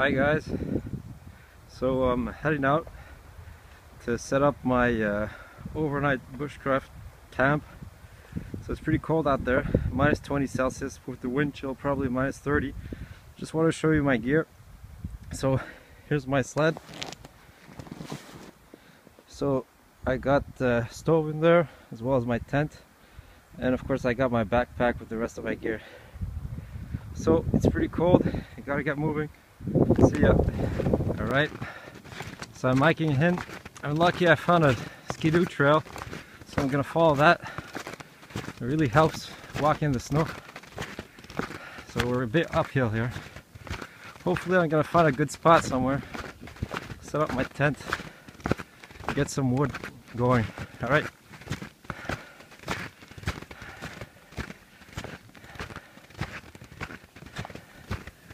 Hi guys, so I'm heading out to set up my overnight bushcraft camp. So it's pretty cold out there, minus 20 Celsius with the wind chill probably minus 30. Just want to show you my gear. So here's my sled. So I got the stove in there as well as my tent, and of course I got my backpack with the rest of my gear. So it's pretty cold, I gotta get moving. See ya. Alright, so I'm hiking in. I'm lucky I found a skidoo trail, so I'm gonna follow that. It really helps walking in the snow. So we're a bit uphill here. Hopefully I'm gonna find a good spot somewhere, set up my tent, get some wood going. Alright.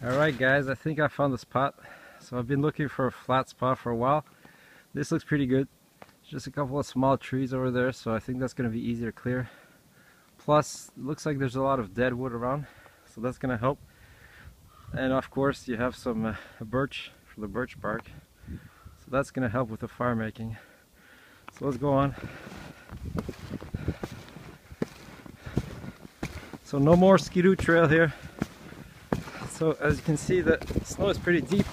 Alright guys, I think I found the spot. So I've been looking for a flat spot for a while. This looks pretty good. Just a couple of small trees over there, so I think that's going to be easier to clear. Plus, it looks like there's a lot of dead wood around, so that's going to help. And of course you have some birch for the birch bark, so that's going to help with the fire making. So let's go on. So no more skidoo trail here. So as you can see, the snow is pretty deep,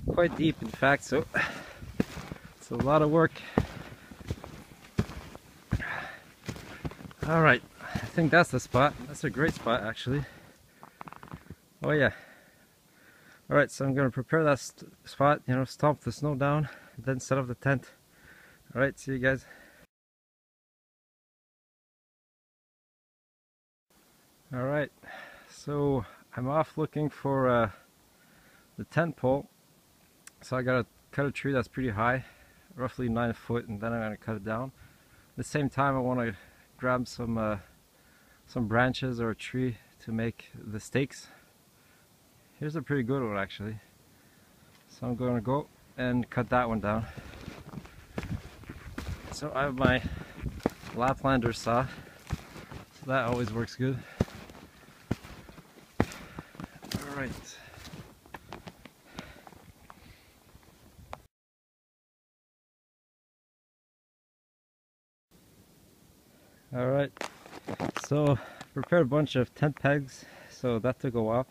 quite deep in fact, so it's a lot of work. Alright, I think that's the spot. That's a great spot actually. Oh yeah. Alright, so I'm going to prepare that spot, stomp the snow down, then set up the tent. Alright, see you guys. Alright, so I'm off looking for the tent pole. So I gotta cut a tree that's pretty high, roughly 9 foot, and then I'm gonna cut it down. At the same time I want to grab some branches or a tree to make the stakes. Here's a pretty good one actually. So I'm gonna go and cut that one down. So I have my Laplander saw, so that always works good. Alright. Alright, so prepared a bunch of tent pegs, so that took a while.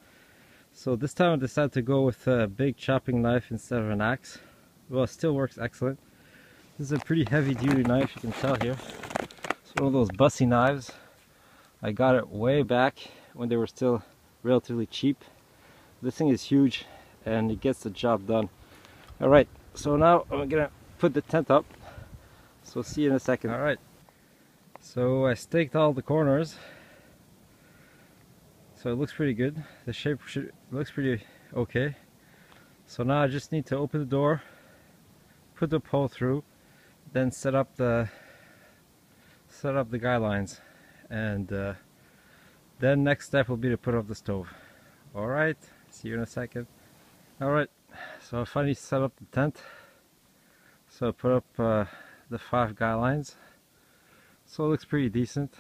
So this time I decided to go with a big chopping knife instead of an axe. Well, it still works excellent. This is a pretty heavy duty knife, you can tell here. It's one of those bussy knives. I got it way back when they were still relatively cheap. This thing is huge and it gets the job done. Alright, so now I'm gonna put the tent up. So see you in a second. Alright, so I staked all the corners. So it looks pretty good. The shape looks pretty okay. So now I just need to open the door, put the pole through, then set up the guy lines, and then next step will be to put up the stove. Alright, see you in a second. Alright, so I finally set up the tent. So I put up the 5 guy lines. So it looks pretty decent.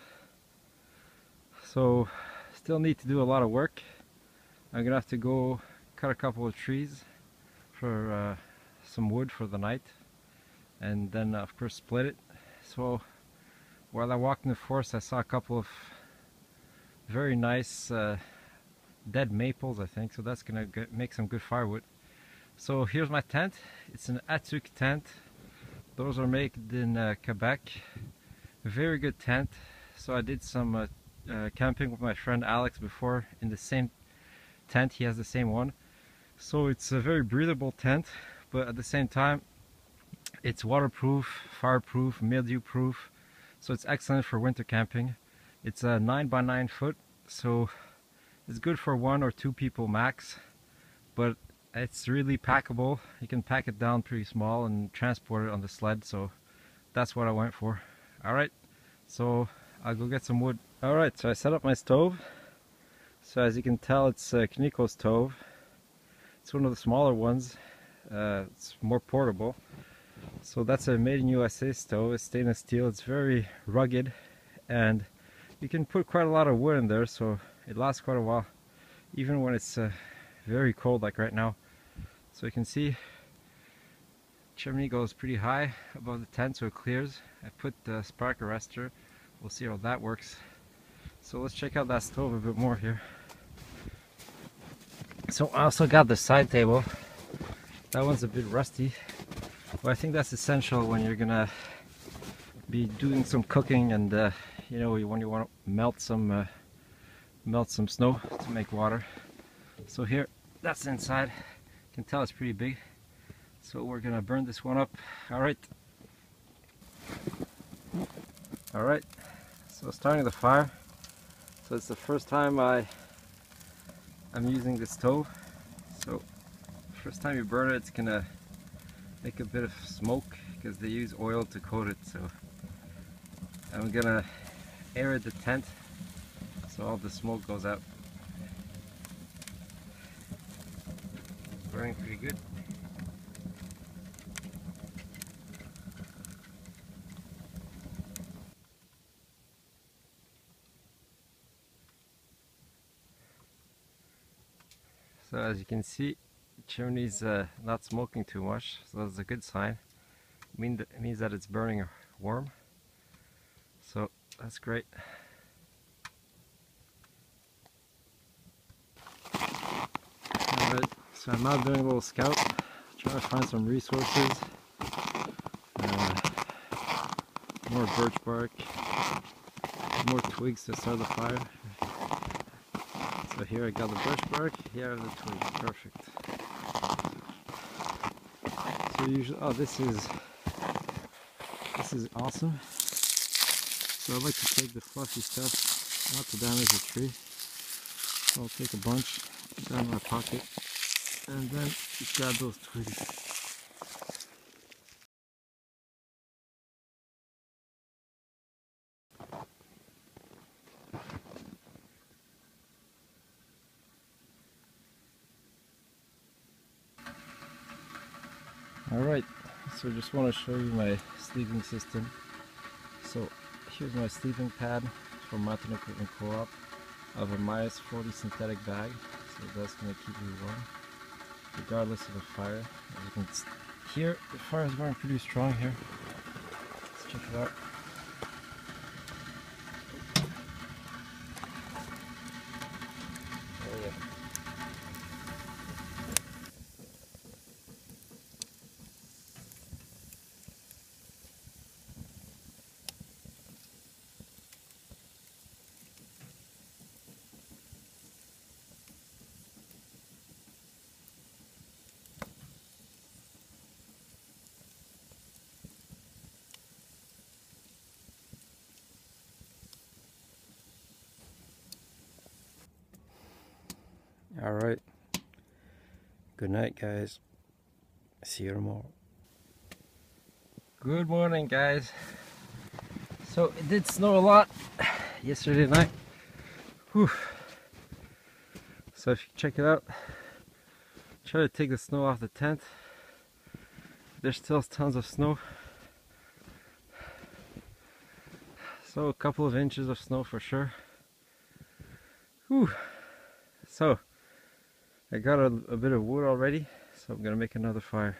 So still need to do a lot of work. I'm gonna have to go cut a couple of trees for some wood for the night, and then of course split it. So while I walked in the forest I saw a couple of very nice dead maples, I think, so that's gonna make some good firewood. So here's my tent. It's an Atuk tent. Those are made in Quebec. A very good tent. So I did some camping with my friend Alex before in the same tent. He has the same one. So it's a very breathable tent, but at the same time it's waterproof, fireproof, mildew proof. So it's excellent for winter camping. It's a 9 by 9 foot, so it's good for 1 or 2 people max, but it's really packable. You can pack it down pretty small and transport it on the sled, so that's what I went for. Alright, so I'll go get some wood. Alright, so I set up my stove. So as you can tell, it's a Knico stove. It's one of the smaller ones. It's more portable. So that's a made in USA stove. It's stainless steel. It's very rugged, and you can put quite a lot of wood in there, so it lasts quite a while, even when it's very cold like right now. So you can see chimney goes pretty high above the tent, so it clears. I put the spark arrestor. We'll see how that works. So let's check out that stove a bit more here. So I also got the side table. That one's a bit rusty, but I think that's essential when you're gonna be doing some cooking, and you know, when you want to melt some snow to make water. So here, that's inside. You can tell it's pretty big. So we're gonna burn this one up. Alright. Alright. So starting the fire. So it's the first time I'm using the stove. So first time you burn it, it's gonna make a bit of smoke because they use oil to coat it. So I'm gonna air the tent so all the smoke goes out. Burning pretty good. So as you can see, the chimney's not smoking too much, so that's a good sign. It means that it's burning warm. So that's great. Alright, so I'm now doing a little scout, trying to find some resources. More birch bark, more twigs to start the fire. So here I got the birch bark, here are the twigs, perfect. So usually, oh, this is awesome. So I like to take the fluffy stuff, not to damage the tree. So I'll take a bunch, put that in my pocket, and then just grab those twigs. Alright, so just want to show you my sleeving system. So here's my sleeving pad from Mountain Equipment Co-op. I have a -40 synthetic bag, so that's going to keep me warm regardless of the fire. As you can hear, the fire is burning pretty strong here. Let's check it out. Oh yeah. Alright. Good night, guys. See you tomorrow. Good morning, guys. So it did snow a lot yesterday night. Whew. So if you check it out, try to take the snow off the tent. There's still tons of snow. So a couple of inches of snow for sure. Whew. So I got a bit of wood already, so I'm gonna make another fire.